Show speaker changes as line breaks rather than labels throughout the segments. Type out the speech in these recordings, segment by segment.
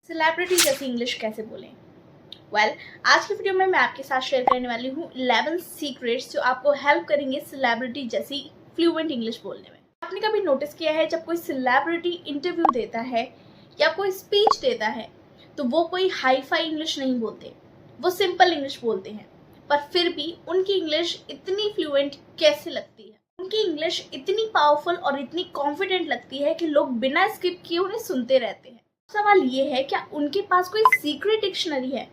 Celebrity जैसी English कैसे बोलें? आज की वीडियो में मैं आपके साथ शेयर करने वाली हूँ 11 सीक्रेट्स जो आपको हेल्प करेंगे सेलिब्रिटी जैसी फ्लुएंट इंग्लिश बोलने में। आपने कभी नोटिस किया है जब कोई सेलिब्रिटी इंटरव्यू देता है या कोई स्पीच देता है तो वो कोई हाई फाई इंग्लिश नहीं बोलते, वो सिंपल इंग्लिश बोलते हैं, पर फिर भी उनकी इंग्लिश इतनी फ्लुएंट कैसे लगती है? उनकी इंग्लिश इतनी पावरफुल और इतनी कॉन्फिडेंट लगती है कि लोग बिना स्किप किए उन्हें सुनते रहते हैं। सवाल ये है, क्या उनके पास कोई सीक्रेट डिक्शनरी है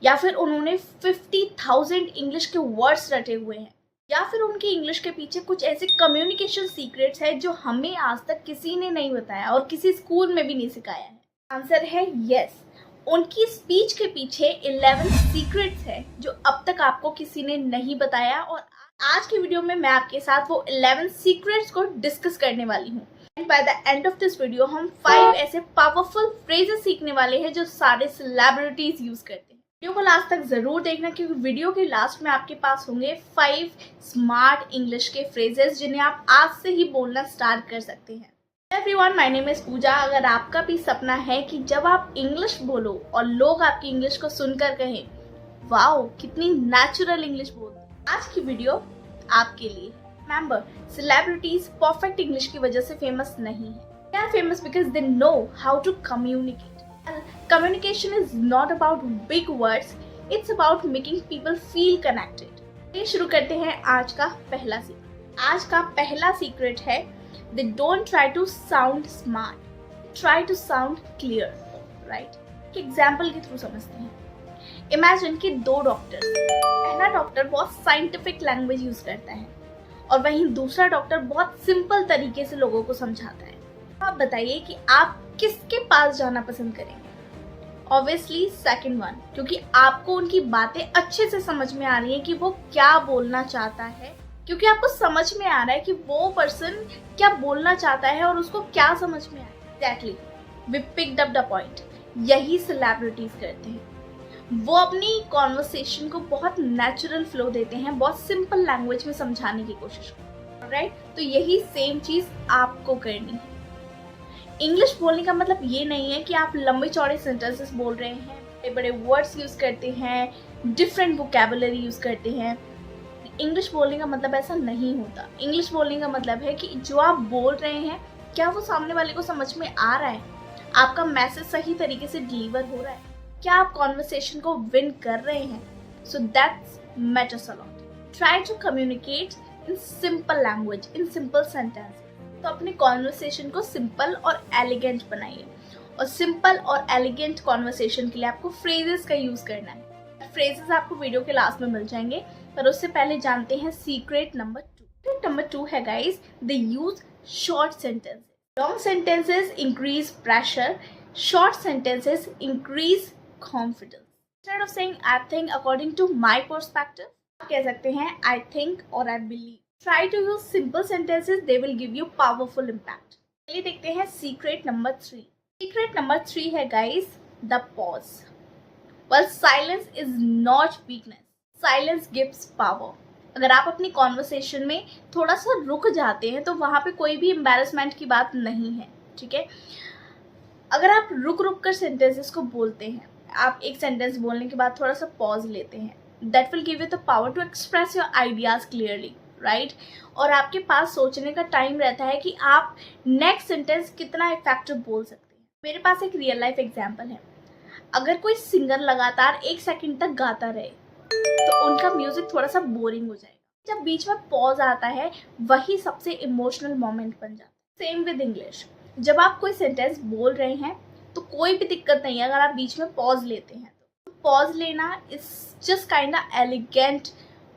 या फिर उन्होंने 50,000 इंग्लिश के वर्ड्स रटे हुए हैं या फिर उनकी इंग्लिश के पीछे कुछ ऐसे कम्युनिकेशन सीक्रेट्स हैं जो हमें आज तक किसी ने नहीं बताया और किसी स्कूल में भी नहीं सिखाया है? आंसर है यस। उनकी स्पीच के पीछे 11 सीक्रेट्स है जो अब तक आपको किसी ने नहीं बताया और आज की वीडियो में मैं आपके साथ वो 11 सीक्रेट्स को डिस्कस करने वाली हूँ। By the end of this video हम 5 ऐसे पावरफुल फ्रेजेस सीखने वाले हैं जो सारे सेलिब्रिटीज यूज करते हैं। वीडियो को लास्ट तक जरूर देखना क्योंकि वीडियो के लास्ट में आपके पास होंगे 5 स्मार्ट इंग्लिश के फ्रेजेस जिन्हें आप आज से ही बोलना स्टार्ट कर सकते हैं। एवरीवन, माय नेम इज पूजा। अगर आपका भी सपना है कि जब आप इंग्लिश बोलो और लोग आपकी इंग्लिश को सुनकर कहें वाओ कितनी नेचुरल इंग्लिश बोलते, आज की वीडियो आपके लिए। Remember, celebrities perfect English की वजह से फेमस नहीं है। They are famous because they know how to communicate. And communication is not about big words. It's about making people feel connected. ये शुरू करते हैं आज का पहला सीक्रेट। आज का पहला सीक्रेट है they don't try to sound smart. Try to sound clear. Right? एक एग्जाम्पल के थ्रू समझते हैं। इमेजिन कि दो डॉक्टर, पहला डॉक्टर बहुत साइंटिफिक लैंग्वेज यूज करता है और वहीं दूसरा डॉक्टर बहुत सिंपल तरीके से लोगों को समझाता है। आप बताइए कि आप किसके पास जाना पसंद करेंगे? ऑब्वियसली सेकंड वन, क्योंकि आपको उनकी बातें अच्छे से समझ में आ रही है कि वो क्या बोलना चाहता है, क्योंकि आपको समझ में आ रहा है कि वो पर्सन क्या बोलना चाहता है और उसको क्या समझ में आ रहा है। Exactly, we picked up the point. यही सेलिब्रिटीज करते हैं। वो अपनी कॉन्वर्सेशन को बहुत नेचुरल फ्लो देते हैं, बहुत सिंपल लैंग्वेज में समझाने की कोशिश करते हैं। राइट? तो यही सेम चीज आपको करनी है। इंग्लिश बोलने का मतलब ये नहीं है कि आप लंबे चौड़े सेंटेंसेस बोल रहे हैं, बड़े बड़े वर्ड्स यूज करते हैं, डिफरेंट वोकैबुलरी यूज करते हैं। इंग्लिश बोलने का मतलब ऐसा नहीं होता। इंग्लिश बोलने का मतलब है कि जो आप बोल रहे हैं क्या वो सामने वाले को समझ में आ रहा है, आपका मैसेज सही तरीके से डिलीवर हो रहा है, क्या आप कॉन्वर्सेशन को विन कर रहे हैं। So that's matters a lot. Try to communicate in simple language, in simple sentence. तो अपने कॉन्वर्सेशन को सिंपल और एलिगेंट बनाइए और सिंपल और एलिगेंट कॉन्वर्सेशन के लिए आपको फ्रेजेस का यूज करना है। फ्रेजेस आपको वीडियो के लास्ट में मिल जाएंगे, पर उससे पहले जानते हैं सीक्रेट नंबर 2। सीक्रेट नंबर 2 है guys, they use short sentences. Long sentences increase pressure, short sentences increase confidence. Instead of saying I think according to my perspective, आप कह सकते हैं I think or I believe. Try to use simple sentences, they will give you powerful impact. चलिए देखते हैं secret number 3. Secret number 3 है guys, the pause. Well, silence is not weakness. Silence gives power. अगर आप अपनी conversation में थोड़ा सा रुक जाते हैं तो वहाँ पे कोई भी एम्बेरसमेंट की बात नहीं है, ठीक है? अगर आप रुक रुक कर सेंटेंसेस को बोलते हैं, आप एक सेंटेंस बोलने के बाद थोड़ा सा पॉज लेते हैं, that will give you the power to express your ideas clearly, right? और आपके पास सोचने का टाइम रहता है कि आप नेक्स्ट सेंटेंस कितना इफेक्टिव बोल सकते हैं। मेरे पास एक रियल लाइफ एग्जाम्पल है। अगर कोई सिंगर लगातार 1 सेकेंड तक गाता रहे तो उनका म्यूजिक थोड़ा सा बोरिंग हो जाएगा। जब बीच में पॉज आता है वही सबसे इमोशनल मोमेंट बन जाता है। सेम विद इंग्लिश, जब आप कोई सेंटेंस बोल रहे हैं तो कोई भी दिक्कत नहीं है अगर आप बीच में पॉज लेते हैं। तो पॉज लेना is just kind of elegant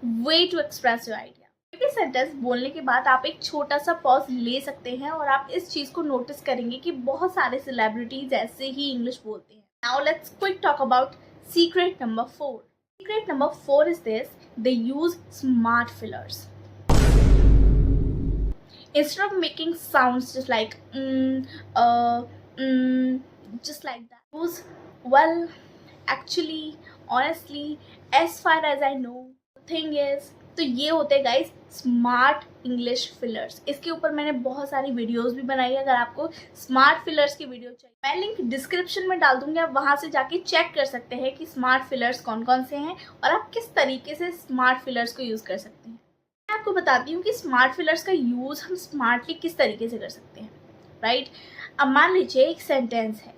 way to express your idea. कोई भी सेंटेंस बोलने के बाद आप एक छोटा सा पॉज ले सकते हैं और आप इस चीज को नोटिस करेंगे कि बहुत सारे सेलिब्रिटीज ऐसे ही इंग्लिश बोलते हैं। Now let's quick talk about secret number 4. Secret number 4 is this, they use smart fillers. Instead of making sounds just like just like that, use well, actually, honestly, as far as I know, the thing is, तो ये होते हैं guys smart English fillers. इसके ऊपर मैंने बहुत सारी videos भी बनाई है। अगर आपको स्मार्ट फिलर्स की वीडियो चाहिए, मैं लिंक डिस्क्रिप्शन में डाल दूंगी, आप वहां से जाके चेक कर सकते हैं कि स्मार्ट फिलर्स कौन कौन से हैं और आप किस तरीके से स्मार्ट फिलर्स को यूज़ कर सकते हैं। मैं आपको बताती हूँ कि स्मार्ट फिलर्स का यूज़ हम स्मार्टली किस तरीके से कर सकते हैं, राइट। अब मान लीजिए एक सेंटेंस है,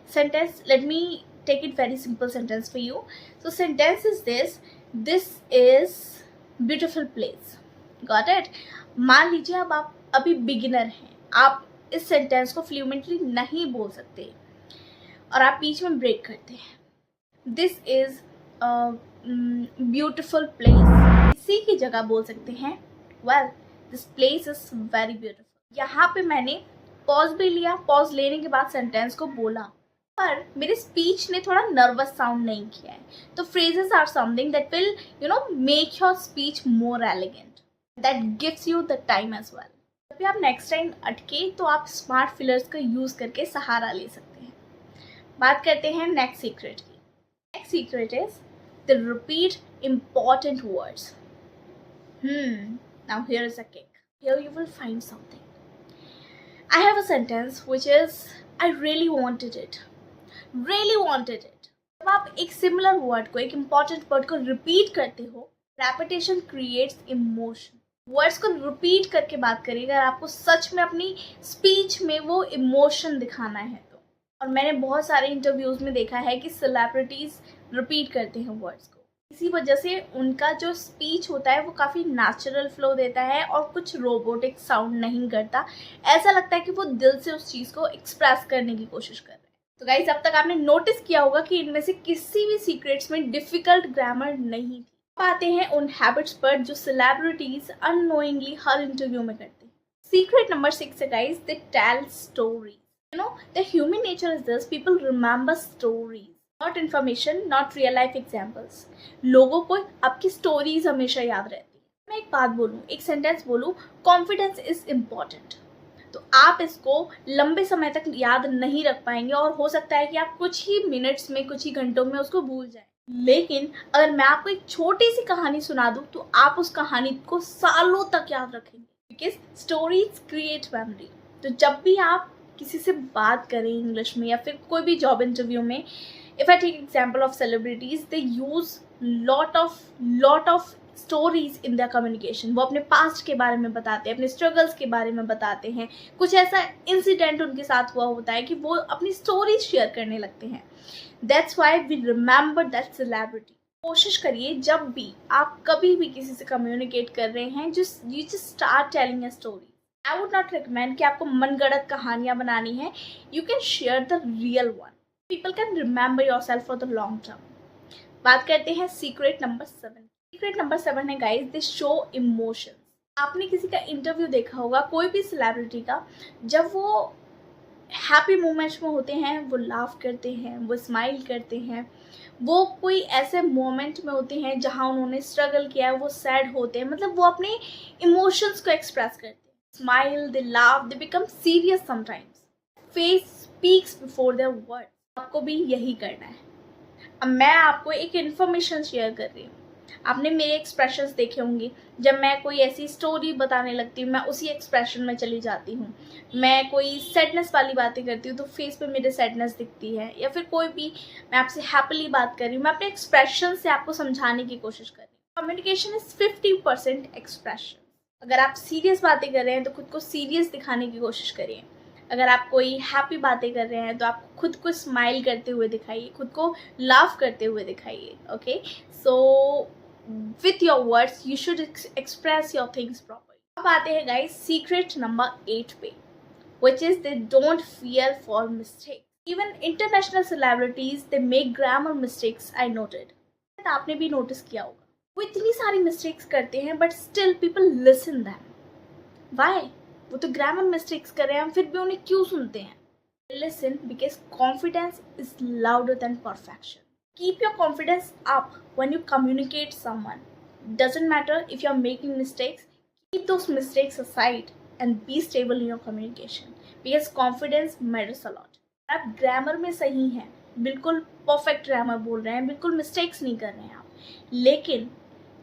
sentence, let me take it very simple sentence for you. So sentence is this is beautiful place, got it. मान लीजिए अब आप अभी बिगिनर हैं, आप इस सेंटेंस को फ्लुएंटली नहीं बोल सकते और आप बीच में ब्रेक करते हैं, दिस इज ब्यूटिफुल प्लेस। इसी की जगह बोल सकते हैं well this place is very beautiful. यहाँ पे मैंने पॉज भी लिया, पॉज लेने के बाद सेंटेंस को बोला, पर मेरे स्पीच ने थोड़ा नर्वस साउंड नहीं किया है। तो phrases are something that will make your speech more elegant, that gives you the time as well. जब भी आप नेक्स्ट टाइम अटके तो आप स्मार्ट फिलर्स का यूज करके सहारा ले सकते हैं। बात करते हैं नेक्स्ट सीक्रेट की। Next secret is the repeat important words. Now here is a kick, here you will find something. I have a sentence which is I really wanted it. जब आप एक सिमिलर वर्ड को, एक important word को repeat करते हो, repetition creates emotion. Words को repeat करके बात करिए अगर आपको सच में अपनी स्पीच में वो इमोशन दिखाना है तो। और मैंने बहुत सारे इंटरव्यूज में देखा है कि सेलिब्रिटीज रिपीट करते हैं वर्ड्स को, इसी वजह से उनका जो स्पीच होता है वो काफ़ी नेचुरल फ्लो देता है और कुछ रोबोटिक साउंड नहीं करता। ऐसा लगता है कि वो दिल से उस चीज़ को एक्सप्रेस करने की कोशिश कर रहे हैं। तो गाइस, अब तक आपने नोटिस किया होगा कि इनमें से किसी भी सीक्रेट्स में डिफिकल्ट ग्रामर नहीं थी। अब आते हैं उन हैबिट्स पर जो सेलिब्रिटीज अननोइंगली हर इंटरव्यू में करते हैं। सीक्रेट नंबर 6 है guys, they tell stories. The human nature is this, people remember stories, not information, not real life examples. लोगों को आपकी स्टोरीज हमेशा याद रहती है। मैं एक बात बोलूँ, एक सेंटेंस बोलूँ, कॉन्फिडेंस इज इम्पॉर्टेंट, तो आप इसको लंबे समय तक याद नहीं रख पाएंगे और हो सकता है कि आप कुछ ही मिनट्स में, कुछ ही घंटों में उसको भूल जाएं। लेकिन अगर मैं आपको एक छोटी सी कहानी सुना दूँ तो आप उस कहानी को सालों तक याद रखेंगे, बिकॉज स्टोरीज क्रिएट मेमोरी। तो जब भी आप किसी से बात करें इंग्लिश में या फिर कोई भी जॉब इंटरव्यू में, if I take example of celebrities, they use lot of stories in their communication। वो अपने पास्ट के बारे में बताते हैं, अपने स्ट्रगल्स के बारे में बताते हैं, कुछ ऐसा इंसिडेंट उनके साथ हुआ होता है कि वो अपनी स्टोरीज शेयर करने लगते हैं। That's why we remember that celebrity। कोशिश करिए जब भी आप कभी भी किसी से कम्युनिकेट कर रहे हैं, you just start telling a story। I would not recommend कि आपको मनगढ़ंत कहानियाँ बनानी है। You can share the real one। People can remember yourself for the long term। बात करते हैं सीक्रेट नंबर 7। सीक्रेट नंबर 7 है गाइस, दे शो इमोशंस। आपने किसी का इंटरव्यू देखा होगा, कोई भी सेलिब्रिटी का, जब वो हैप्पी मोमेंट्स में होते हैं वो लाफ करते हैं, वो स्माइल करते हैं। वो कोई ऐसे मोमेंट में होते हैं जहाँ उन्होंने स्ट्रगल किया है वो सैड होते हैं, मतलब वो अपने इमोशंस को एक्सप्रेस करते हैं। Smile, they laugh, they become serious sometimes. Face speaks before their word. आपको भी यही करना है। अब मैं आपको एक इन्फॉर्मेशन शेयर कर रही हूँ, आपने मेरे एक्सप्रेशंस देखे होंगे। जब मैं कोई ऐसी स्टोरी बताने लगती हूँ मैं उसी एक्सप्रेशन में चली जाती हूँ। मैं कोई सैडनेस वाली बातें करती हूँ तो फेस पे मेरे सैडनेस दिखती है, या फिर कोई भी मैं आपसे हैप्पीली बात कर रही हूँ, मैं अपने एक्सप्रेशन से आपको समझाने की कोशिश कर रही हूँ। Communication is 50% expression. अगर आप सीरियस बातें कर रहे हैं तो खुद को सीरियस दिखाने की कोशिश करिए। अगर आप कोई हैप्पी बातें कर रहे हैं तो आप खुद को स्माइल करते हुए दिखाइए, खुद को लाफ करते हुए दिखाइए। Okay, so with your words you should express your things properly. अब आते हैं गाइस सीक्रेट नंबर 8 पे, which is they don't fear for mistakes। Even international celebrities they make grammar mistakes, I noted। आपने भी notice किया होगा, वो इतनी सारी मिस्टेक्स करते हैं but still people listen them. Why? वो तो ग्रामर मिस्टेक्स कर रहे हैं, हम फिर भी उन्हें क्यों सुनते हैं? Listen because confidence is louder than perfection. Keep your confidence up when you communicate someone. Doesn't matter if you are making mistakes, keep those mistakes aside and be stable in your communication because confidence matters a lot। आप grammar में सही हैं, बिल्कुल perfect grammar बोल रहे हैं, बिल्कुल mistakes नहीं कर रहे हैं आप, लेकिन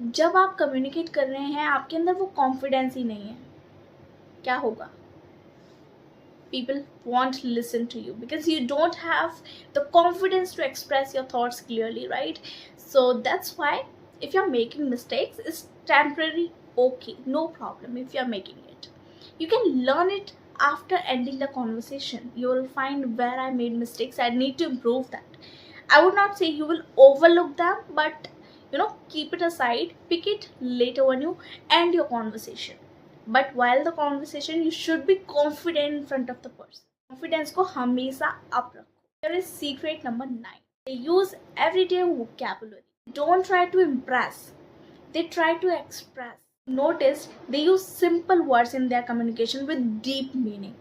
जब आप कम्युनिकेट कर रहे हैं आपके अंदर वो कॉन्फिडेंस ही नहीं है, क्या होगा? People won't listen to you because you don't have the confidence to express your thoughts clearly, right? So that's why if you're making mistakes, it's temporary, okay, no problem. If you're making it, you can learn it after ending the conversation. You will find where I made mistakes, I need to improve that. I would not say you will overlook them, but keep it aside, pick it later when you end your conversation. But while the conversation, you should be confident in front of the person. Confidence को हमेशा up रखो. Here is secret number 9. They use everyday vocabulary. Don't try to impress. They try to express. Notice they use simple words in their communication with deep meaning.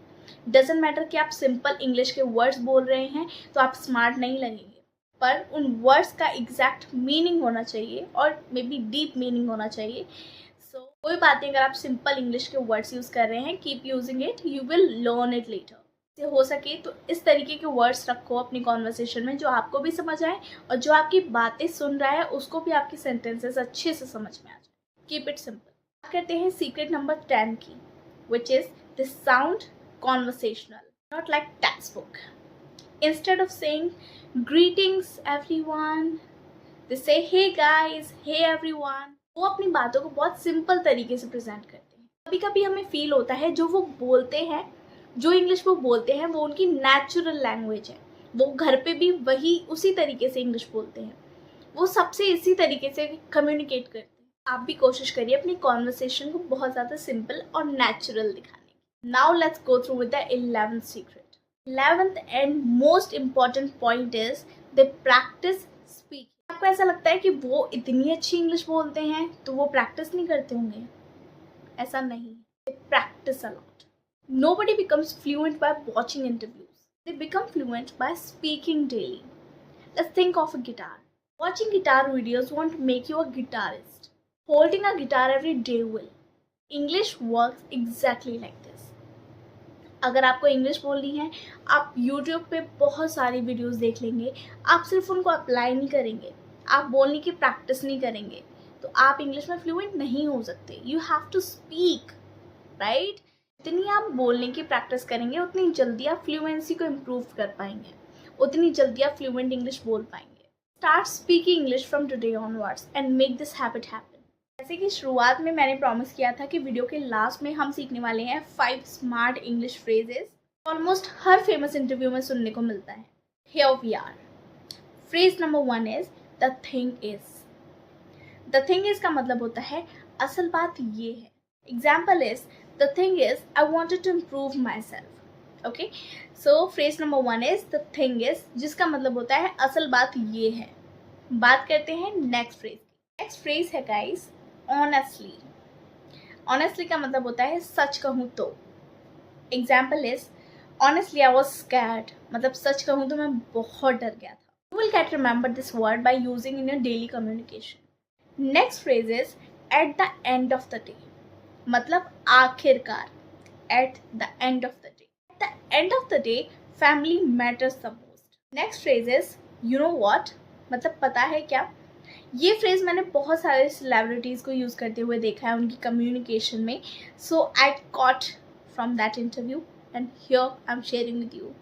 Doesn't matter कि आप simple English के words बोल रहे हैं तो आप smart नहीं लगेंगे, पर उन words का exact meaning होना चाहिए और maybe deep meaning होना चाहिए. कोई बात नहीं, अगर आप सिंपल इंग्लिश के वर्ड्स यूज कर रहे हैं, keep using it, you will learn it later. से हो सके तो इस तरीके के वर्ड्स रखो अपनी कॉन्वर्सेशन में जो आपको भी समझ आए और जो आपकी बातें सुन रहा है उसको भी आपकी सेंटेंसेस अच्छे से समझ में आ जाए. Keep it simple. बात करते हैं सीक्रेट नंबर 10 की, which is the sound conversational, not like text book. Instead of saying greetings everyone, they say hey guys, hey everyone. वो अपनी बातों को बहुत सिंपल तरीके से प्रेजेंट करते हैं. कभी कभी हमें फील होता है जो वो बोलते हैं, जो इंग्लिश वो बोलते हैं वो उनकी नेचुरल लैंग्वेज है, वो घर पे भी वही उसी तरीके से इंग्लिश बोलते हैं, वो सबसे इसी तरीके से कम्युनिकेट करते हैं. आप भी कोशिश करिए अपनी कॉन्वर्सेशन को बहुत ज़्यादा सिंपल और नेचुरल दिखाने की. Now let's go through with the 11th secret. 11th and most important point is the practice speaking. आपको ऐसा लगता है कि वो इतनी अच्छी इंग्लिश बोलते हैं तो वो प्रैक्टिस नहीं करते होंगे? ऐसा नहीं. Practice a lot. Nobody becomes fluent by watching interviews. They become fluent by speaking daily. Let's think of a guitar. Watching guitar videos won't make you a guitarist. Holding a guitar every day will. English works exactly like this. अगर आपको English बोलनी है, आप YouTube पे बहुत सारी videos देख लेंगे, आप सिर्फ उनको अप्लाई नहीं करेंगे, आप बोलने की प्रैक्टिस नहीं करेंगे, तो आप इंग्लिश में फ्लुएंट नहीं हो सकते. You have to speak, right? जितनी आप बोलने की प्रैक्टिस करेंगे उतनी जल्दी आप फ्लुएंसी को इम्प्रूव कर पाएंगे, उतनी जल्दी आप फ्लुएंट इंग्लिश बोल पाएंगे. Start speaking English from today onwards and make this habit happen. जैसे कि शुरुआत में मैंने प्रॉमिस किया था कि वीडियो के लास्ट में हम सीखने वाले हैं 5 स्मार्ट इंग्लिश फ्रेजेस. ऑलमोस्ट हर फेमस इंटरव्यू में सुनने को मिलता है. Here we are. Phrase number 1 is the thing is. The thing is का मतलब होता है असल बात ये है. Example is the thing is I wanted to improve myself. Okay, so phrase number 1 is the thing is, जिसका मतलब होता है असल बात ये है. बात करते हैं नेक्स्ट फ्रेज. नेक्स्ट फ्रेज है गाइस ऑनेस्टली. ऑनेस्टली का मतलब होता है सच कहूँ तो. Example is honestly I was scared, मतलब सच कहूँ तो मैं बहुत डर गया था. You will get remember this word by using in your daily communication. Next phrase is at the end of the day, मतलब आखिरकार. At the end of the day. At the end of the day family matters the most. Next phrase is you know what, मतलब पता है क्या. ये phrase मैंने बहुत सारे सेलिब्रिटीज़ को यूज़ करते हुए देखा है उनकी कम्युनिकेशन में. So I caught from that interview and here I am sharing with you.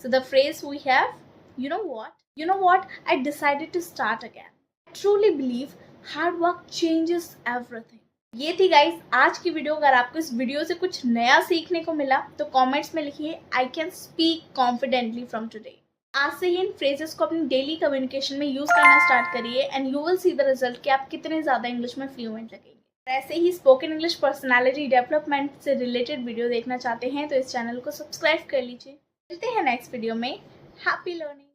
So the phrase we have you know what I decided to start again. I truly believe hard work changes everything. ये थी guys आज की video. अगर आपको इस video से कुछ नया सीखने को मिला तो कमेंट्स में लिखिए I can speak confidently from today. आज से ही इन फ्रेजेस को अपनी डेली कम्युनिकेशन में यूज़ करना स्टार्ट करिए and you will see the result कि आप कितने ज़्यादा इंग्लिश में फ्लुएंट लगेंगे. ऐसे ही स्पोकन इंग्लिश पर्सनालिटी डेवलपमेंट से रिलेटेड वीडियो देखना चाहते हैं तो इस चैनल को सब्सक्राइब कर लीजिए. मिलते हैं नेक्स्ट वीडियो में. Happy learning.